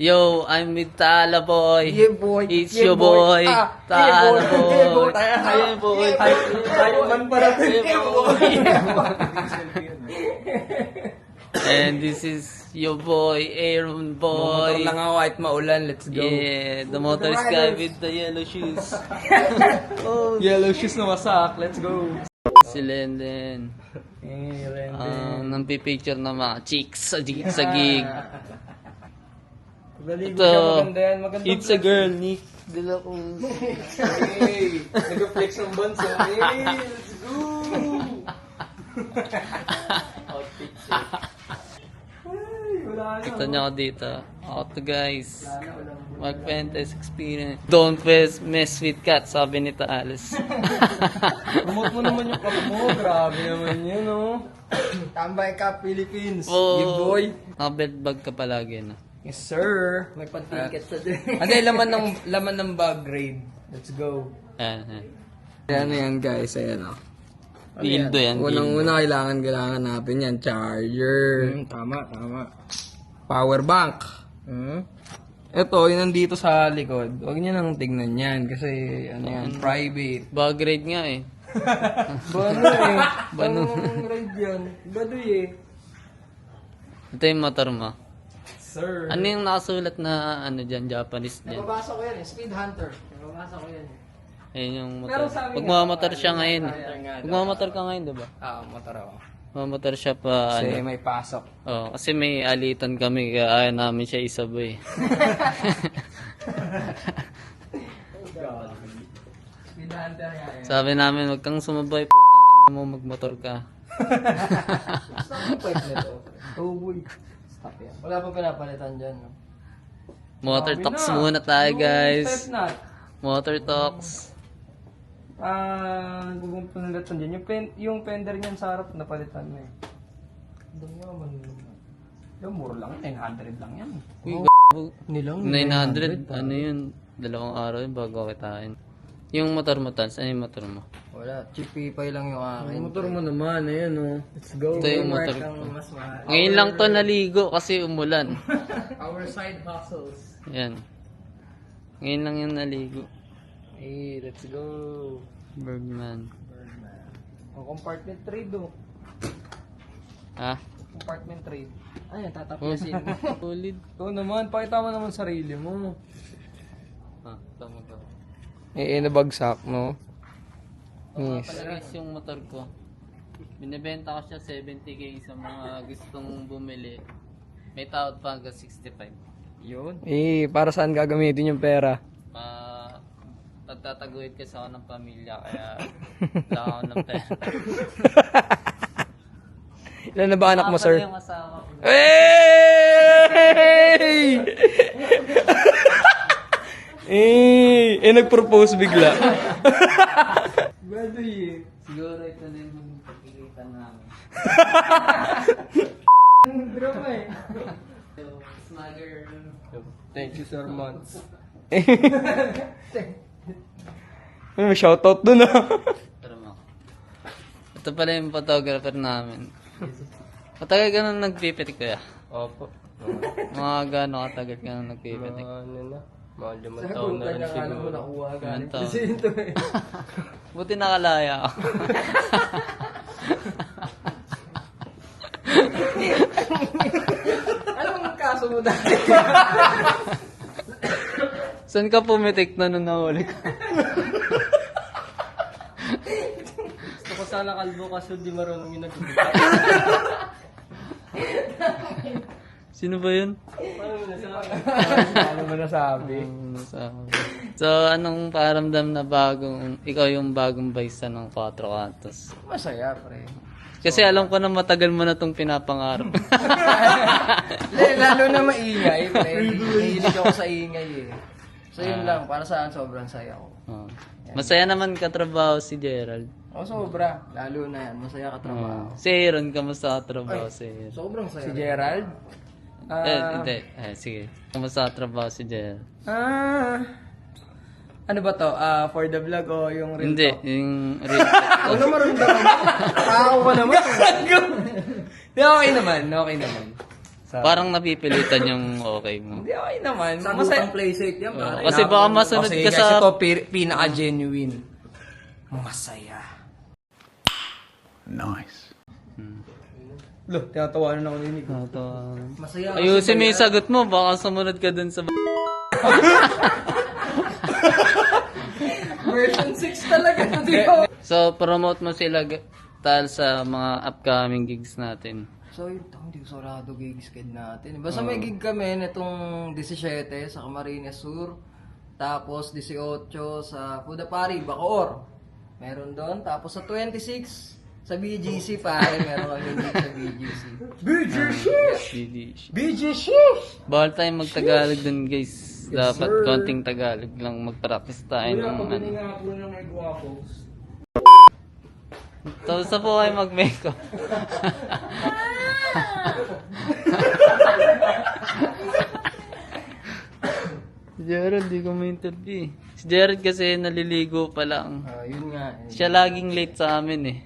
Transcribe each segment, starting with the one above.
Yo, I'm with Tala Boy. Yeah, boy. It's Yeah, your boy. Tala Yeah, Boy. boy. Yeah, boy. Tayo man para And this is your boy, Aaron Motor Boy. lang ako kahit maulan. Let's go. Yeah, the motor's guy with the yellow shoes. Yellow shoes na wasak. Let's go. Si Lenden. Hey, Renden. Nagpipicture ng mga chicks sa gig. Galigo Ito, siya. Maganda yan. Maganda. it's a girl, Nick. Dila ko. Hey, nag-flex ng banso. Hey, let's go. Outfit check. Ay, wala na. Kita niyo ako dito. Ako to guys. Mag-Pentes experience. Don't mess with cat, sabi ni Taales. Promote mo naman yung cup mo. Grabe naman yun, oh. Tambay Cup Philippines. Oh, Yeah, boy. Nakabelt bag ka palagi na. Yes, sir. May pan-ticket sa din. Ano yung laman ng bag grade? Let's go. Ayan. Ano yan, guys? Ayan, oh. Dildo yan. Unang-una, kailangan natin yan. Charger. Tama. Power bank. Ito, yun nandito sa likod. Huwag niyo nang tignan yan. Kasi, ano yan, private. Bag grade nga eh. Bano eh. Bano ride yan. Baduy eh. Ito yung motor mo. Sir. Ano yung nakasulat na ano dyan, Japanese dyan? Nababasa ko yan eh, Speed Hunter. Nababasa ko yan eh. Ayun yung Pero motor. sabi nga, Pagmamamotor siya ngayon. nga daw. Pagmamamotor ka ngayon, diba? Motor ako. Pagmamamotor siya pa Kasi ano. may pasok. Oh, kasi may alitan kami kaya ayaw namin siya isabay. Speed Hunter nga yan. Sabi namin, wag kang sumabay, putang ina mo, magmotor ka. Stop yung pipe na to. Oh boy. Stop yan. Wala pa pinapalitan dyan. No? Motor Sabi talks na. muna tayo, Yung guys. step nut. Motor talks. Gugumpunalitan dyan. Yung fender niyan sa harap, napalitan na eh. Doon nga man. Yung mura lang, 900 lang yan. Uy, Nilang 900, ano yun? 2 araw yun bago kitain. Yung motor mo, Tans, ano yung motor mo? Wala, cheap pipay lang yung akin. Yung motor mo naman, ayan o. Let's go. Ito yung motor ko. Mas mahal. Ngayon lang to naligo kasi umulan. Our side hustles. Yan. Ngayon lang yung naligo. Hey, let's go. Bergman. O, compartment trade o. Ha? Compartment trade. Ayun, tatapyasin mo. Solid. Ikaw naman, pakita mo naman sarili mo. Ha, tama ka. Nabagsak, no? Yes. Guys, yung motor ko. Binibenta ko siya 70k sa mga gustong bumili. May tawad pa hanggang 65. Yun. Para saan gagamitin yung pera? Pagtataguid kasi ako ng pamilya kaya wala ako ng pera. Ilan na ba anak mo, sir? Yung asawa ko. Hey! Nag-propose bigla. Baduy Siguro ito na yung pagkikita namin. Drama eh. Smugger. Thank you, Sir Mons. Shoutout dun ah. Pero mo. Ito pala yung photographer namin. Matagal ka nang nagpipitik kuya? Opo. Mga gano'ng katagal ka nang nagpipitik? Ano na? Mga 5 taon na rin siguro. Nakuha Ilan taon? Ito eh. Buti nakalaya ako. Anong kaso mo dati? Saan ka pumitik na nung nahuli ka? Gusto ko sana kalbo kaso di marunong yung nagpipit. Sino ba yun? Paano mo nasabi? So, anong paramdam na ikaw yung bagong baysa ng 4 Cantos? Masaya, pre. Kasi alam ko na matagal mo na itong pinapangarap. Lalo na maingay, pre. Nahilig ako sa ingay eh. So yun lang, para saan sobrang saya ko. Oh. Masaya naman katrabaho si Gerald. Oh, sobra. Lalo na yan, masaya ka trabaho. Si Aaron, kamusta katrabaho si Aaron? Sobrang saya. Si Gerald? Hindi. Sige. Kamusta katrabaho si Gerald? Ano ba to? For the vlog o yung real Hindi, talk? yung real Ano maramdaman mo? Tao ka naman. Di, okay naman. Okay naman. Parang napipilitan yung okay mo. Hindi, okay naman. Sa Masaya. butang play safe yan, pare. Kasi baka masunod Kasi ka guys, sa... ito pinaka-genuine. Masaya. Nice. Loh, tinatawanan ako ni Nico. Masaya. Ayusin mo yung sagot mo, baka sumunod ka dun sa... Version 6 talaga. Di ba? So, promote mo sila tal sa mga upcoming gigs natin. So yun, hindi ko sarado gigs kid natin. Basta may gig kami nitong 17 sa Camarines Sur. Tapos 18 sa Pudapari, Bacoor. Meron doon. Tapos sa 26 sa BGC pare, meron kami gig sa BGC. BGC. Bawal tayong magtagalog dun guys. Dapat konting Tagalog lang mag-practice tayo ng ano. nga po ng may guwapos. Tapos na po kayo mag-makeup. Si Jared, di ko ma-interview. Si Jared kasi naliligo pa lang. Yun nga. Siya laging late sa amin eh.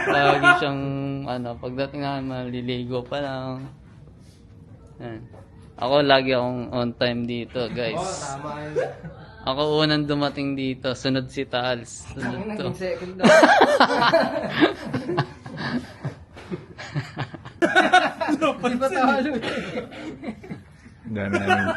Lagi siyang, pagdating namin, maliligo pa lang. Yan. Ako, lagi akong on time dito, guys. Tama yun. Ako unang dumating dito, sunod si Tals. Sunod to. Naging second na. Di ba talo? Dami namin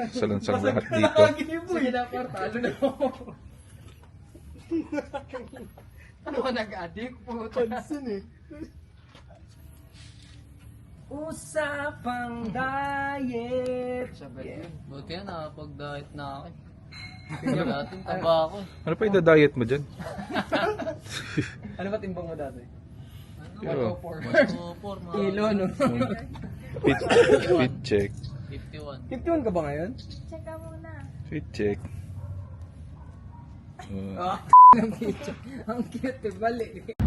salunsang lahat dito. Sige na, par, talo na ako. Ano ka nag-addict po? Pansin eh. Usapang diet. Sabay yun. Buti yan, nakapag-diet na ako. Dating taba ako. Ano pa yung-diet mo dyan? Ano ba timbang mo dati? Yo, 104, Kilo, no? fit check. 51. 51 ka ba ngayon? Fit check. Ang cute, eh, balik.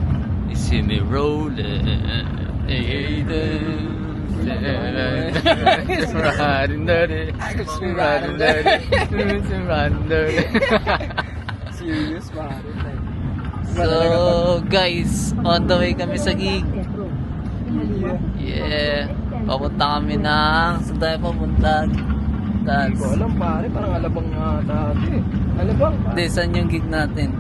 You see me rolling, riding dirty, riding dirty. Serious, pare. So guys, on the way kami sa gig. Yeah, papunta kami ng, saan tayo papunta? Hindi ko alam pare, parang alabang nga dati. Alabang pare. Hindi, saan yung gig natin?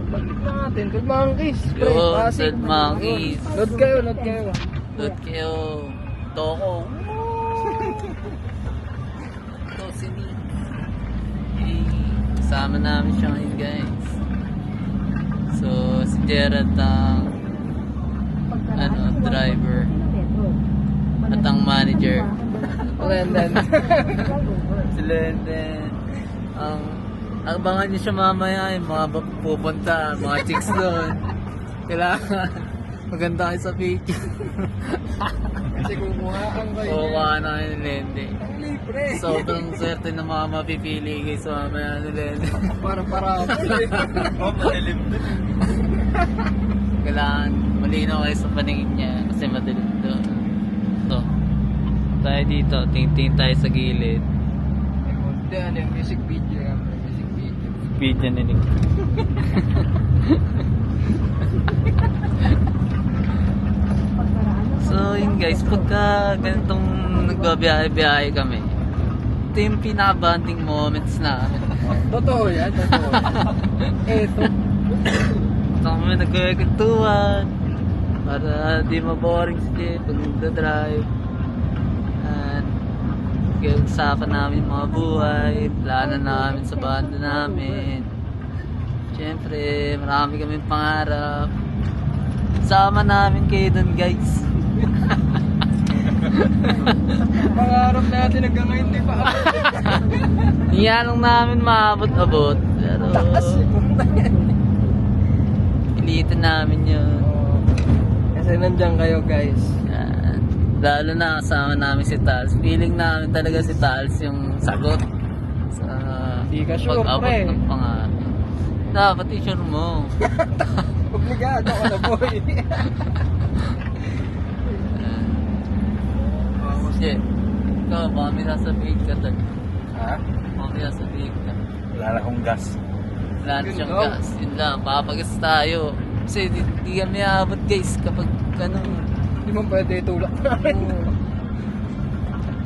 Balik natin, Good Monkeys. Pre, Yun, Pasig. Good Monkeys. Load kayo, load kayo. Load kayo. Toko. Ito, sini. Kasama namin siya ngayon, guys. So, si Gerard ang driver. At ang manager. Lenden. Si Lenden. Abangan niyo siya mamaya, yung mga pupunta, mga chicks doon. Kailangan maganda kayo sa picture. Kasi kumuha ang kayo. Kukuha na kayo ni Lende. Ang libre. Sobrang swerte na mga mapipili kayo sa mamaya ni Lende. Para. Madilim doon. Kailangan malinaw kayo sa paningin niya kasi madilim doon. So, tayo dito, tingin tayo sa gilid. Hindi, ano yung music video yan. Music video. Video ni Nick. So yun guys, pagka ganitong nagbabiyahe-biyahe kami, ito yung pinaka-bonding moments namin. Totoo yan, totoo. Eto. Ito kami nagkakwentuhan para di ma-boring si Jay pag nagdadrive. At usapan namin mga buhay, plano namin sa banda namin. Siyempre, marami kaming pangarap. Sama namin kayo dun guys. Pangarap natin hanggang ngayon, di ba? Iyanong namin maabot-abot. Pero, pilitin namin yun. Kasi nandiyan kayo, guys. Yan. Lalo na kasama namin si Tals. Feeling namin talaga si Tals yung sagot sa Di ka sure, pag-abot pre. ng pangarap. Dapat i-sure mo. Obligado ako na, boy. Sige. Ikaw, baka may sasabihin ka tol. Ha? Baka may sasabihin ka. Wala na akong gas. Wala na siyang gas. Yun lang, papagas tayo. Kasi di kami aabot guys kapag Hindi mo pwede itulak namin.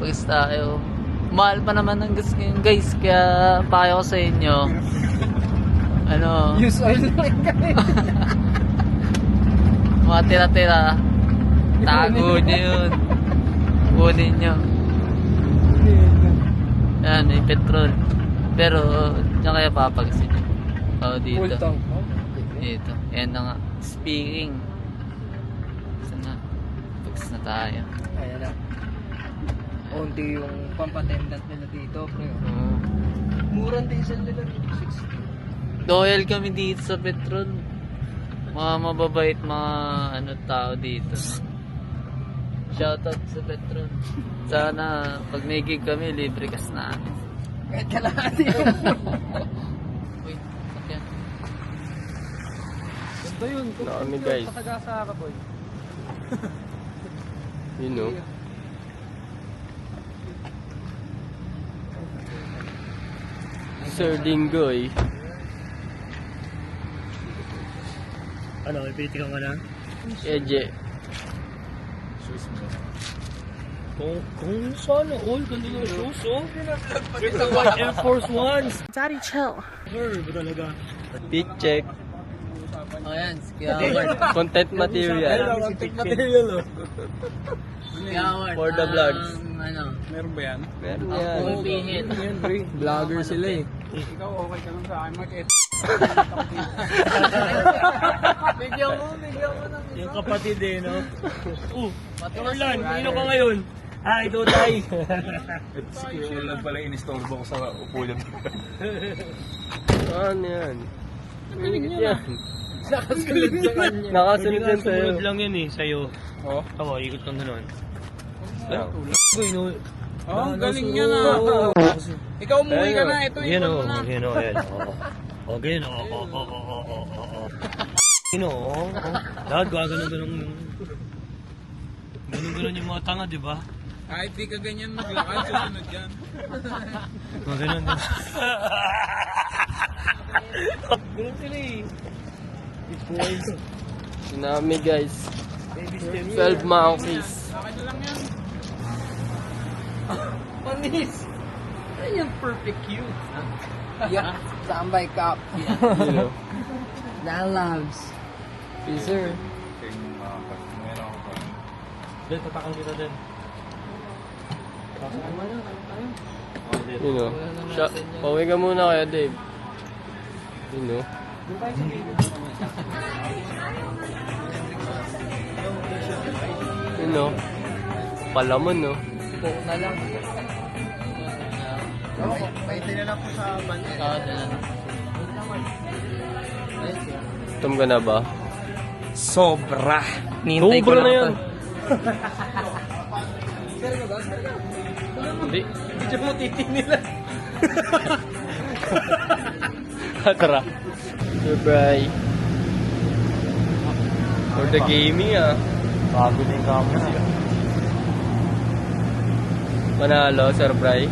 Pagis tayo. Mahal pa naman ng gas ngayon guys, kaya payo ko sa inyo. Ano, Use oil lang kami. mga tira-tira, tago nyo yun. Kunin nyo. Yan, may petrol. Pero, yan kaya papagasin nyo. Oo, dito. Full tank. Dito. Yan na nga. Speaking. Saan na? Pagas na tayo. Ayan na. Unti yung pampatendant nila dito, pre. Oo. Murang diesel nila, 60. Loyal kami dito sa petrol. Mga mababait mga ano tao dito. Shoutout sa petrol. Sana pag may gig kami, libre kas na. Kahit kalahati yung... Uy, sakyan. Ganda yun. Dami, guys. Patagasa ka, boy. You know. Sir Dinggoy. Ano, ipitikan ka na? Eje. Kung sana all, ganda ng shoes, oh. With the white Air Force Ones. Daddy, chill. Sir, ba talaga? Fit check. O yan, Skiaward. Content material. Content material, oh. Skiaward. For the vlogs. Ano, Meron yan. pumipihit. Vlogger sila eh. Bigyan mo ng Yung kapatid eh, no? Orlan, sino ka ngayon? Ito tayo. Yun lang pala inistorbo ko sa upulan. Ano yan? Galing yan. Nakasunod sa kanya. Nakasunod yan sa'yo. Sumunod lang yan eh, sa'yo. Oh? Ako, ikot kang gano'n. Uy, no. Oh, galing niya na. Ikaw umuwi ka na. Ito Yan o, yan o, yan. O, ganyan o. Yan o. Lahat gaganon-ganon. Ganon-ganon yung mga tanga, di ba? Kahit di ka ganyan maglakad, susunod yan. Mga ganon din. Ganon sila eh. Boys. Tsunami guys. Baby steps. 12 monkeys. Akin na lang yan. Panis! Ano yung perfect cute? Yeah, tambay cup. You know. Na loves. Freezer. Dahil tatakang kita din. You know. Pauwi ka muna kaya Dave. You know. You know. Palamon no. Coke na lang. Tom ka na ba? Sobra. Nintay ko Sobra lang na yan. to. Hindi. Hindi mo titi nila. Tara. Goodbye. For the gaming Bago na yung camera. Manalo, Sir Bry.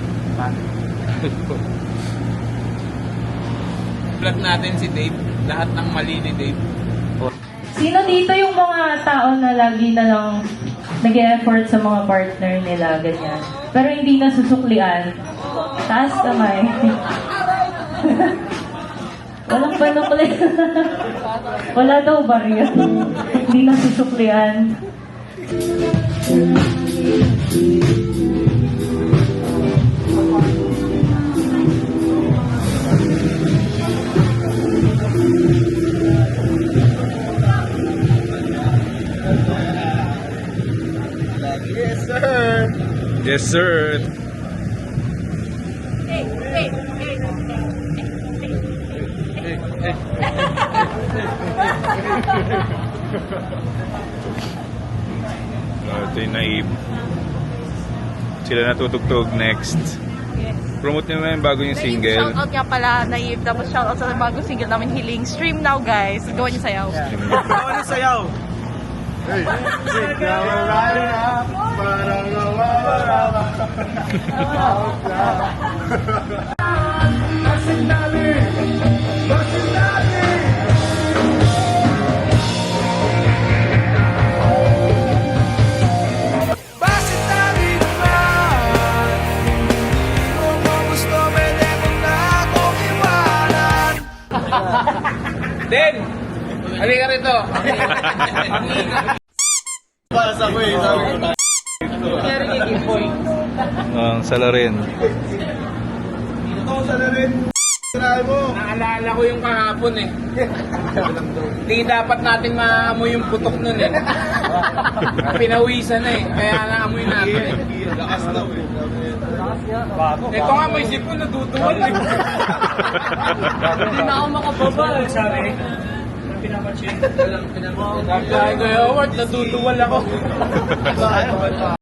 Vlog natin si Dave. Lahat ng mali ni Dave. Sino dito yung mga tao na lagi na lang nag-e-effort sa mga partner nila, ganyan. Pero hindi nasusuklian? Taas kamay. Walang panukli. Wala daw barya. Hindi nasusuklian. Yes, sir. Ito yung Naive. Sila natutugtog next. Promote nyo naman yung bago yung single. Shoutout nga pala, Naive. Tapos shoutout sa bagong single namin, Healing. Stream now, guys. Gawin niyo sayaw. Ano sayaw? Den! Halika rito. Ang salarin. Naalala ko yung kahapon eh. Hindi dapat natin maamoy yung putok nun eh. Pinawisan na eh. Kaya naamoy natin eh. Lakas daw eh. Ito nga may sipon, naduduwal eh. Hindi na ako makababa eh. Sabi, pinapacheck. Kaya Howard, naduduwal ako.